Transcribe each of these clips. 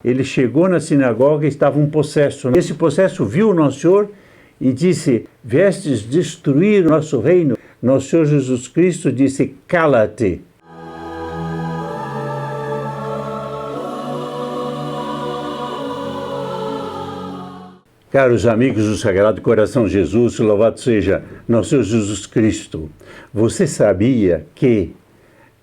Ele chegou na sinagoga e estava um possesso. Esse possesso viu o Nosso Senhor e disse: "Vestes destruir o nosso reino?" Nosso Senhor Jesus Cristo disse: "Cala-te." Caros amigos do Sagrado Coração de Jesus, louvado seja Nosso Senhor Jesus Cristo. Você sabia que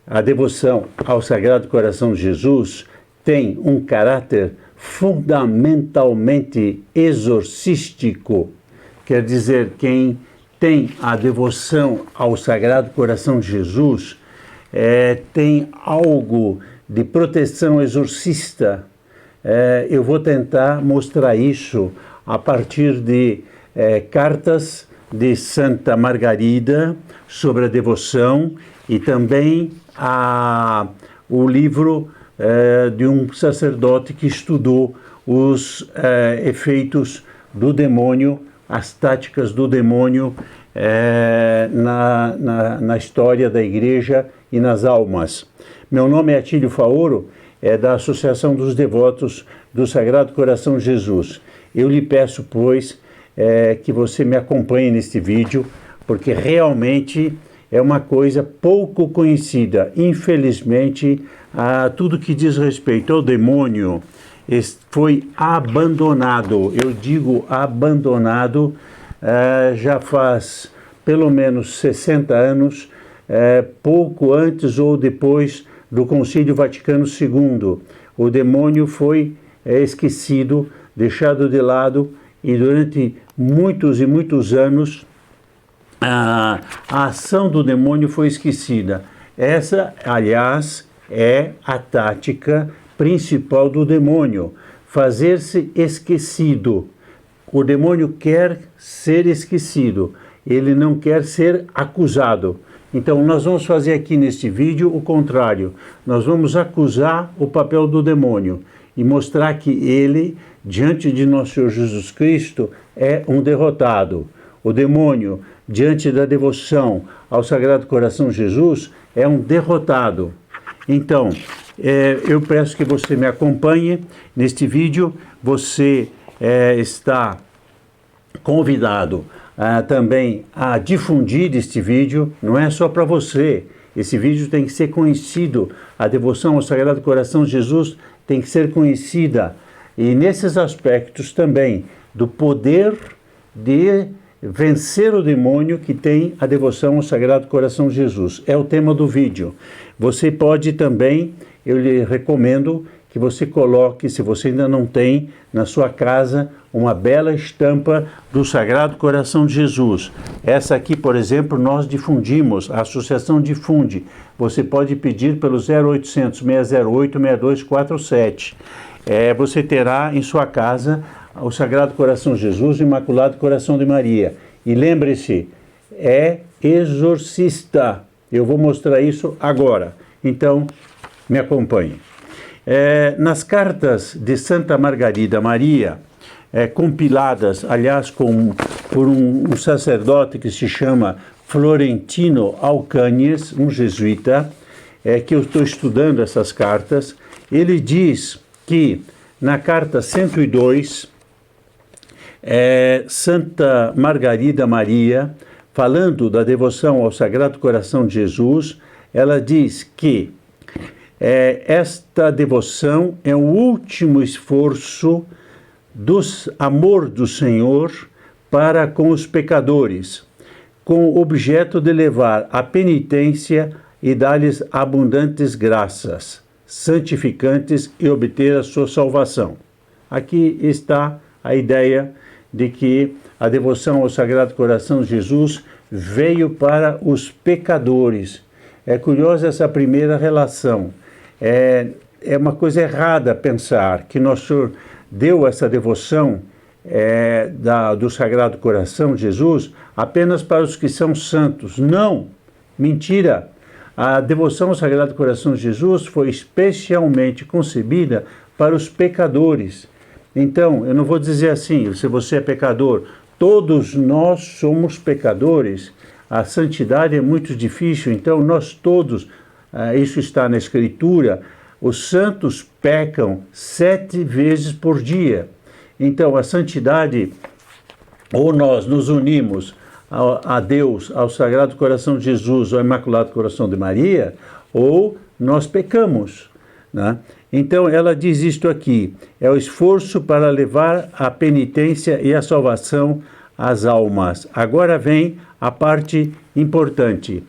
a devoção ao Sagrado Coração de Jesus tem um caráter fundamentalmente exorcístico? Quer dizer, quem tem a devoção ao Sagrado Coração de Jesus tem algo de proteção exorcista. Eu vou tentar mostrar isso a partir de cartas de Santa Margarida sobre a devoção e também o livro de um sacerdote que estudou os efeitos do demônio, as táticas do demônio na história da igreja e nas almas. Meu nome é Atílio Faoro, da Associação dos Devotos do Sagrado Coração de Jesus. Eu lhe peço, pois, que você me acompanhe neste vídeo, porque realmente é uma coisa pouco conhecida. Infelizmente, tudo que diz respeito ao demônio foi abandonado. Eu digo abandonado, já faz pelo menos 60 anos, pouco antes ou depois do Concílio Vaticano II. O demônio foi esquecido, deixado de lado, e durante muitos e muitos anos a ação do demônio foi esquecida. Essa, aliás, é a tática principal do demônio, fazer-se esquecido. O demônio quer ser esquecido, ele não quer ser acusado. Então nós vamos fazer aqui neste vídeo o contrário. Nós vamos acusar o papel do demônio e mostrar que ele, diante de Nosso Senhor Jesus Cristo, é um derrotado. O demônio, diante da devoção ao Sagrado Coração de Jesus, é um derrotado. Então, eu peço que você me acompanhe neste vídeo. Você está convidado também a difundir este vídeo. Não é só para você. Esse vídeo tem que ser conhecido. A devoção ao Sagrado Coração de Jesus tem que ser conhecida. E nesses aspectos também do poder de vencer o demônio que tem a devoção ao Sagrado Coração de Jesus. É o tema do vídeo. Você pode também, eu lhe recomendo que você coloque, se você ainda não tem, na sua casa, uma bela estampa do Sagrado Coração de Jesus. Essa aqui, por exemplo, nós difundimos, a associação difunde. Você pode pedir pelo 0800 608 6247. Você terá em sua casa o Sagrado Coração de Jesus, o Imaculado Coração de Maria. E lembre-se, é exorcista. Eu vou mostrar isso agora. Então, me acompanhe. Nas cartas de Santa Margarida Maria, compiladas, aliás, por um sacerdote que se chama Florentino Alcañez, um jesuíta, que eu estou estudando essas cartas, ele diz que na carta 102, Santa Margarida Maria, falando da devoção ao Sagrado Coração de Jesus, ela diz que esta devoção é o último esforço do amor do Senhor para com os pecadores, com o objeto de levar a penitência e dar-lhes abundantes graças, santificantes e obter a sua salvação. Aqui está a ideia de que a devoção ao Sagrado Coração de Jesus veio para os pecadores. É curiosa essa primeira relação. É uma coisa errada pensar que Nosso Senhor deu essa devoção do Sagrado Coração de Jesus apenas para os que são santos. Não! Mentira! A devoção ao Sagrado Coração de Jesus foi especialmente concebida para os pecadores. Então, eu não vou dizer assim, se você é pecador, todos nós somos pecadores, a santidade é muito difícil, então nós todos, isso está na Escritura, os santos pecam 7 vezes por dia. Então, a santidade, ou nós nos unimos a Deus, ao Sagrado Coração de Jesus, ao Imaculado Coração de Maria, ou nós pecamos, né? Então, ela diz isto aqui: é o esforço para levar a penitência e a salvação às almas. Agora vem a parte importante.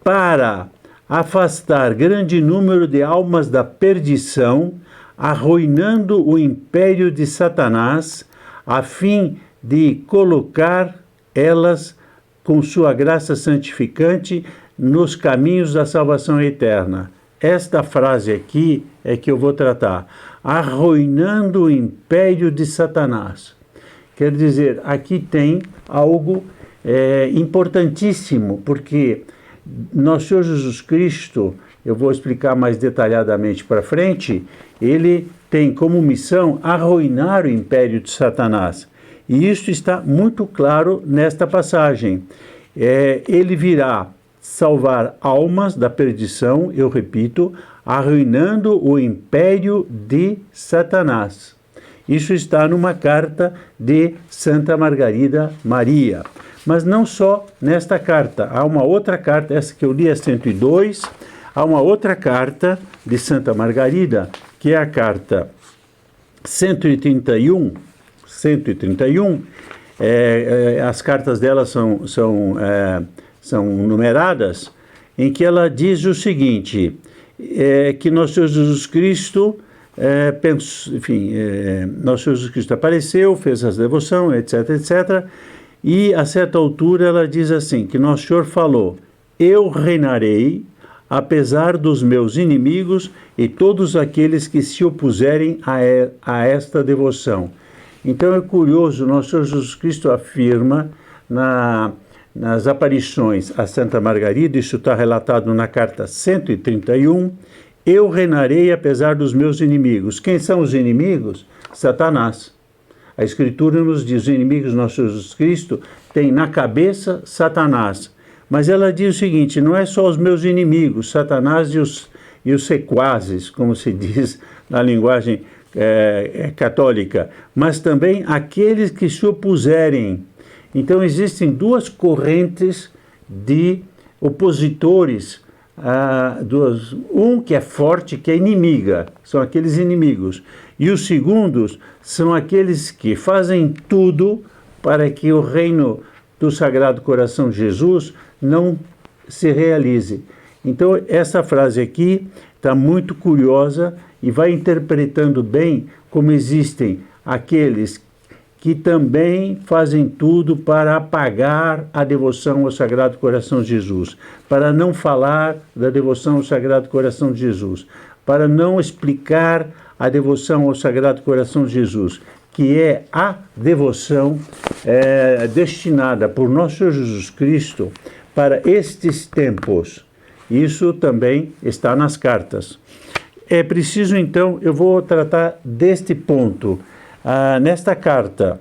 Para afastar grande número de almas da perdição, arruinando o império de Satanás, a fim de colocar elas com sua graça santificante nos caminhos da salvação eterna. Esta frase aqui é que eu vou tratar. Arruinando o império de Satanás. Quer dizer, aqui tem algo importantíssimo, porque nosso Senhor Jesus Cristo, eu vou explicar mais detalhadamente para frente, ele tem como missão arruinar o império de Satanás. E isso está muito claro nesta passagem. Ele virá salvar almas da perdição, eu repito, arruinando o império de Satanás. Isso está numa carta de Santa Margarida Maria. Mas não só nesta carta, há uma outra carta, essa que eu li é 102, há uma outra carta de Santa Margarida, que é a carta 131, as cartas dela são numeradas, em que ela diz o seguinte, que nosso Senhor Jesus Cristo, nosso Senhor Jesus Cristo apareceu, fez as devoções, etc, etc, e a certa altura ela diz assim, que nosso Senhor falou: eu reinarei, apesar dos meus inimigos e todos aqueles que se opuserem a esta devoção. Então é curioso, nosso Senhor Jesus Cristo afirma nas aparições a Santa Margarida, isso está relatado na carta 131, eu reinarei apesar dos meus inimigos. Quem são os inimigos? Satanás. A Escritura nos diz, os inimigos do nosso Senhor Jesus Cristo têm na cabeça Satanás. Mas ela diz o seguinte, não é só os meus inimigos, Satanás e os sequazes, como se diz na linguagem católica, mas também aqueles que se opuserem. Então existem duas correntes de opositores, um que é forte, que é inimiga, são aqueles inimigos, e os segundos são aqueles que fazem tudo para que o reino do Sagrado Coração de Jesus não se realize. Então essa frase aqui está muito curiosa e vai interpretando bem como existem aqueles que também fazem tudo para apagar a devoção ao Sagrado Coração de Jesus, para não falar da devoção ao Sagrado Coração de Jesus, para não explicar a devoção ao Sagrado Coração de Jesus, que é a devoção destinada por nosso Senhor Jesus Cristo para estes tempos. Isso também está nas cartas. É preciso, então, eu vou tratar deste ponto. Nesta carta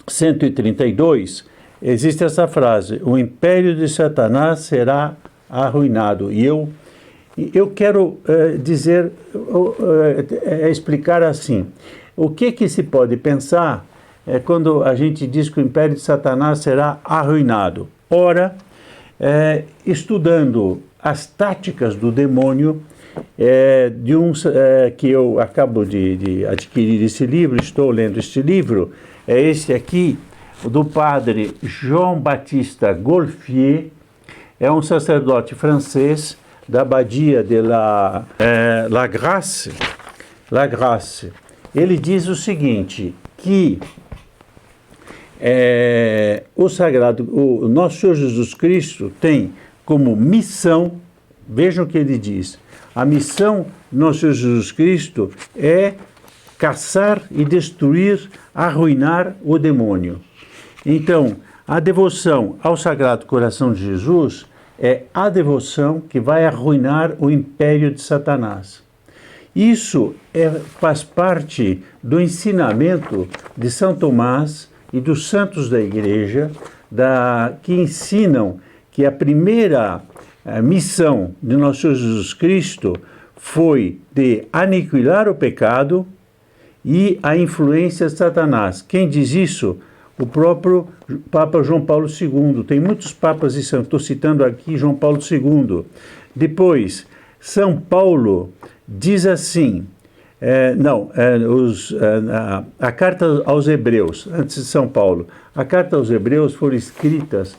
132, existe essa frase, o império de Satanás será arruinado. E eu quero explicar assim, o que se pode pensar quando a gente diz que o império de Satanás será arruinado? Ora, estudando as táticas do demônio, que eu acabo de adquirir esse livro, estou lendo este livro, é esse aqui, do padre Jean-Baptiste Golfier, é um sacerdote francês da abadia de La Grace. Ele diz o seguinte, que o nosso Senhor Jesus Cristo tem como missão, vejam o que ele diz, a missão do nosso Senhor Jesus Cristo é caçar e destruir, arruinar o demônio. Então, a devoção ao Sagrado Coração de Jesus é a devoção que vai arruinar o império de Satanás. Isso faz parte do ensinamento de São Tomás e dos santos da Igreja, que ensinam que a primeira missão de nosso Senhor Jesus Cristo foi de aniquilar o pecado e a influência de Satanás. Quem diz isso? O próprio Papa João Paulo II. Tem muitos papas e santos, estou citando aqui João Paulo II. Depois, São Paulo diz assim, a carta aos Hebreus, antes de São Paulo, a carta aos Hebreus foram escritas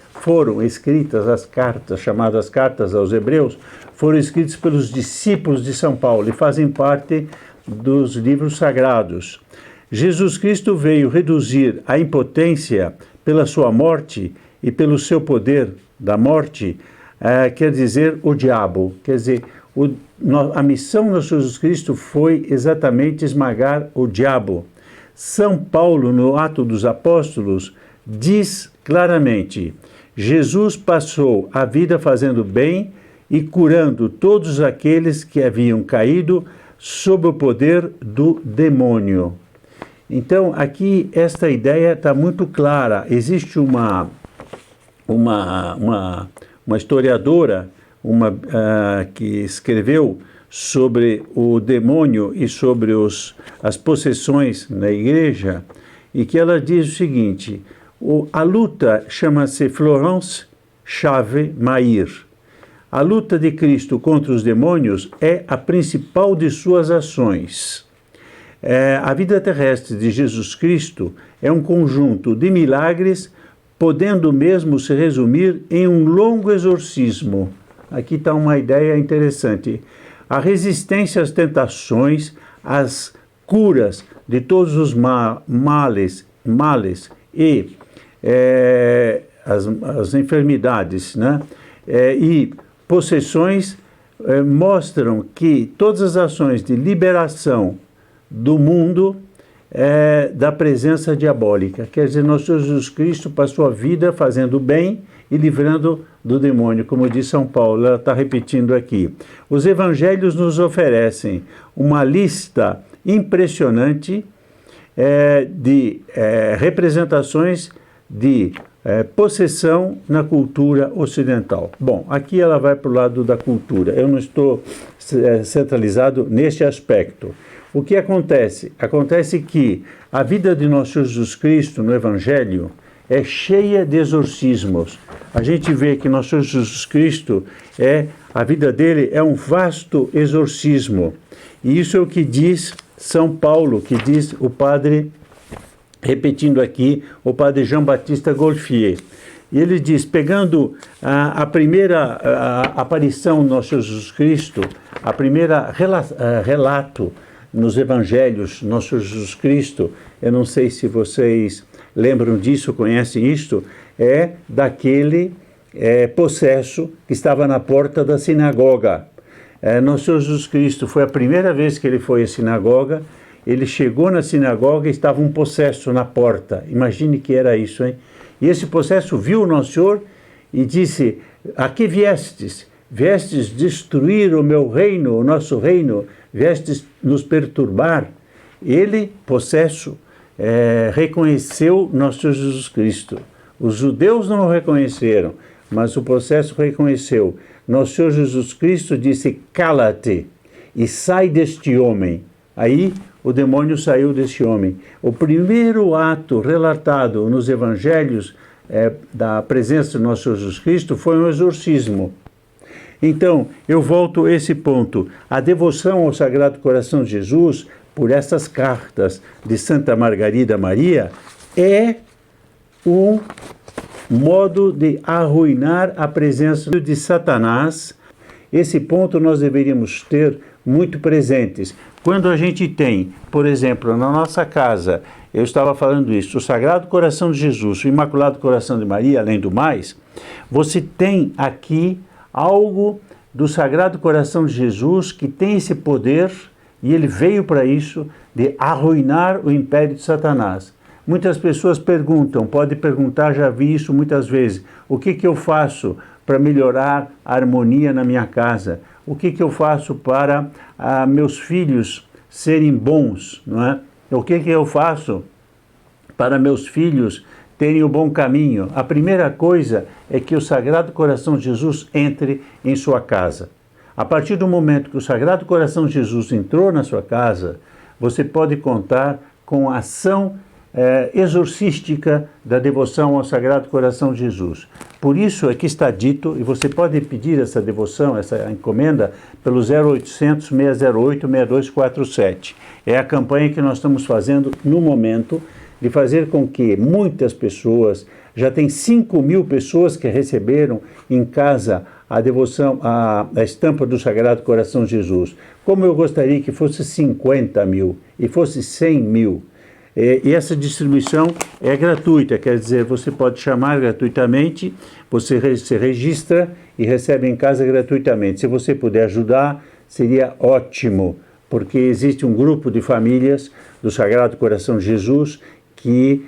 as cartas, chamadas cartas aos Hebreus, foram escritas pelos discípulos de São Paulo e fazem parte dos livros sagrados. Jesus Cristo veio reduzir a impotência pela sua morte e pelo seu poder da morte, quer dizer, o diabo. Quer dizer, a missão de Jesus Cristo foi exatamente esmagar o diabo. São Paulo, no Atos dos Apóstolos, diz claramente: Jesus passou a vida fazendo bem e curando todos aqueles que haviam caído sob o poder do demônio. Então, aqui, esta ideia está muito clara. Existe uma historiadora que escreveu sobre o demônio e sobre as possessões na igreja, e que ela diz o seguinte: a luta chama-se Florence Chave Mair. A luta de Cristo contra os demônios é a principal de suas ações. A vida terrestre de Jesus Cristo é um conjunto de milagres, podendo mesmo se resumir em um longo exorcismo. Aqui está uma ideia interessante. A resistência às tentações, às curas de todos os males e as enfermidades, né? E possessões mostram que todas as ações de liberação do mundo da presença diabólica. Quer dizer, nosso Jesus Cristo passou a vida fazendo bem e livrando do demônio, como diz São Paulo, ela está repetindo aqui. Os evangelhos nos oferecem uma lista impressionante de representações de possessão na cultura ocidental. Bom, aqui ela vai para o lado da cultura. Eu não estou centralizado neste aspecto. O que acontece? Acontece que a vida de nosso Jesus Cristo no Evangelho é cheia de exorcismos. A gente vê que nosso Jesus Cristo, a vida dele é um vasto exorcismo. E isso é o que diz São Paulo, que diz o padre, repetindo aqui, o padre Jean-Baptiste Golfier. E ele diz, pegando a primeira aparição do nosso Jesus Cristo, a primeira relato nos evangelhos, nosso Jesus Cristo, eu não sei se vocês lembram disso, conhecem isto, é daquele possesso que estava na porta da sinagoga. Nosso Jesus Cristo, foi a primeira vez que ele foi à sinagoga, ele chegou na sinagoga e estava um possesso na porta. Imagine que era isso, hein? E esse possesso viu o Nosso Senhor e disse, a que viestes? Viestes destruir o meu reino, o nosso reino? Viestes nos perturbar? Ele, possesso, reconheceu nosso Jesus Cristo. Os judeus não o reconheceram, mas o possesso reconheceu. Nosso Senhor Jesus Cristo disse, cala-te e sai deste homem. Aí o demônio saiu deste homem. O primeiro ato relatado nos evangelhos da presença do nosso Jesus Cristo foi um exorcismo. Então, eu volto a esse ponto. A devoção ao Sagrado Coração de Jesus, por essas cartas de Santa Margarida Maria, é um modo de arruinar a presença de Satanás. Esse ponto nós deveríamos ter muito presentes. Quando a gente tem, por exemplo, na nossa casa, eu estava falando isso, o Sagrado Coração de Jesus, o Imaculado Coração de Maria, além do mais, você tem aqui algo do Sagrado Coração de Jesus que tem esse poder, e ele veio para isso, de arruinar o império de Satanás. Muitas pessoas perguntam, pode perguntar, já vi isso muitas vezes, o que eu faço para melhorar a harmonia na minha casa? O que eu faço para meus filhos serem bons, não é? O que eu faço para meus filhos terem o bom caminho? A primeira coisa é que o Sagrado Coração de Jesus entre em sua casa. A partir do momento que o Sagrado Coração de Jesus entrou na sua casa, você pode contar com a ação exorcística da devoção ao Sagrado Coração de Jesus. Por isso é que está dito, e você pode pedir essa devoção, essa encomenda, pelo 0800 608 6247. É a campanha que nós estamos fazendo no momento, de fazer com que muitas pessoas, já tem 5.000 pessoas que receberam em casa a devoção, a estampa do Sagrado Coração de Jesus. Como eu gostaria que fosse 50.000 e fosse 100.000. E essa distribuição é gratuita, quer dizer, você pode chamar gratuitamente, você se registra e recebe em casa gratuitamente. Se você puder ajudar, seria ótimo, porque existe um grupo de famílias do Sagrado Coração de Jesus que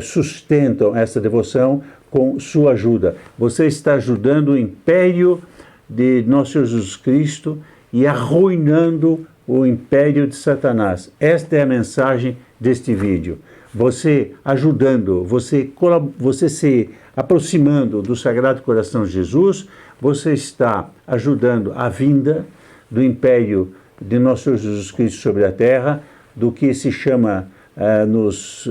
sustentam essa devoção com sua ajuda. Você está ajudando o império de nosso Senhor Jesus Cristo e arruinando o império de Satanás. Esta é a mensagem deste vídeo. Você ajudando, você se aproximando do Sagrado Coração de Jesus, você está ajudando a vinda do império de nosso Senhor Jesus Cristo sobre a terra, do que se chama nos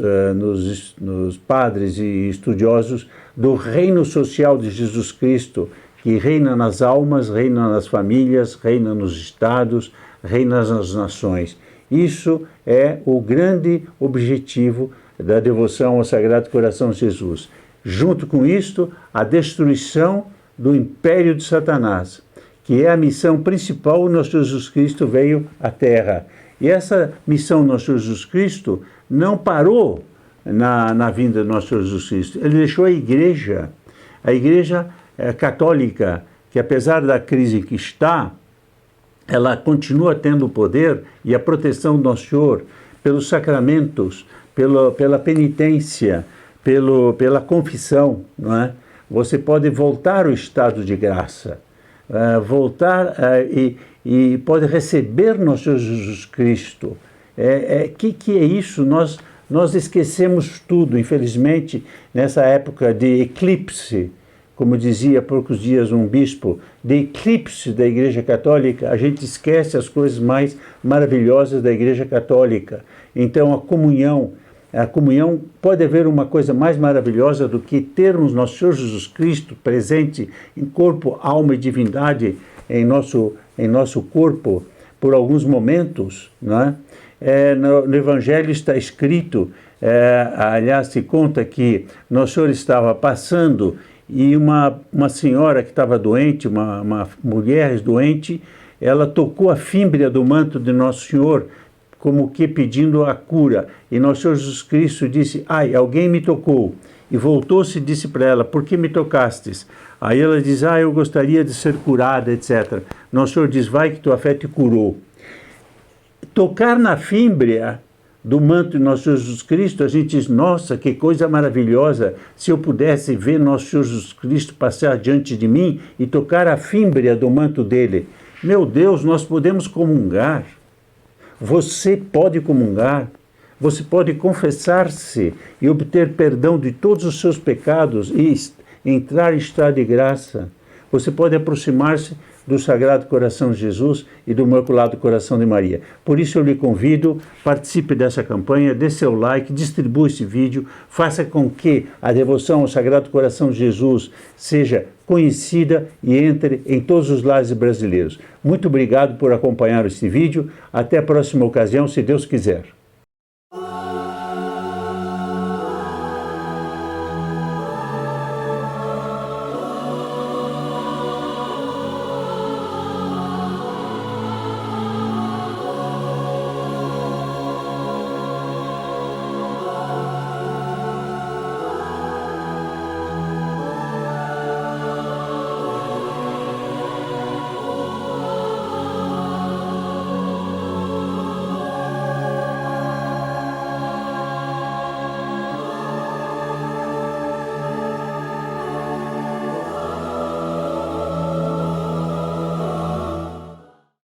padres e estudiosos do reino social de Jesus Cristo, que reina nas almas, reina nas famílias, reina nos estados, reina nas nações. Isso é o grande objetivo da devoção ao Sagrado Coração de Jesus. Junto com isto, a destruição do império de Satanás, que é a missão principal que nosso Jesus Cristo veio à Terra. E essa missão do nosso Jesus Cristo não parou na vinda do nosso Jesus Cristo. Ele deixou a igreja católica, que apesar da crise que está, ela continua tendo o poder e a proteção do Nosso Senhor pelos sacramentos, pela penitência, pela confissão, não é? Você pode voltar ao estado de graça, e pode receber Nosso Senhor Jesus Cristo. Que é isso? Nós esquecemos tudo, infelizmente, nessa época de eclipse, como dizia há poucos dias um bispo, de eclipse da Igreja Católica, a gente esquece as coisas mais maravilhosas da Igreja Católica. Então a comunhão, pode haver uma coisa mais maravilhosa do que termos Nosso Senhor Jesus Cristo presente em corpo, alma e divindade em nosso corpo por alguns momentos, não é? No Evangelho está escrito, aliás, se conta que Nosso Senhor estava passando e uma senhora que estava doente, uma mulher doente, ela tocou a fímbria do manto de Nosso Senhor, como que pedindo a cura. E Nosso Senhor Jesus Cristo disse: ai, alguém me tocou. E voltou-se e disse para ela: por que me tocastes? Aí ela diz: eu gostaria de ser curada, etc. Nosso Senhor diz: vai que tua fé te curou. Tocar na fímbria do manto de Nosso Senhor Jesus Cristo, a gente diz: nossa, que coisa maravilhosa, se eu pudesse ver Nosso Senhor Jesus Cristo passar diante de mim e tocar a fímbria do manto dele. Meu Deus, nós podemos comungar. Você pode comungar. Você pode confessar-se e obter perdão de todos os seus pecados e entrar em estado de graça. Você pode aproximar-se do Sagrado Coração de Jesus e do Imaculado Coração de Maria. Por isso eu lhe convido, participe dessa campanha, dê seu like, distribua esse vídeo, faça com que a devoção ao Sagrado Coração de Jesus seja conhecida e entre em todos os lares brasileiros. Muito obrigado por acompanhar este vídeo. Até a próxima ocasião, se Deus quiser.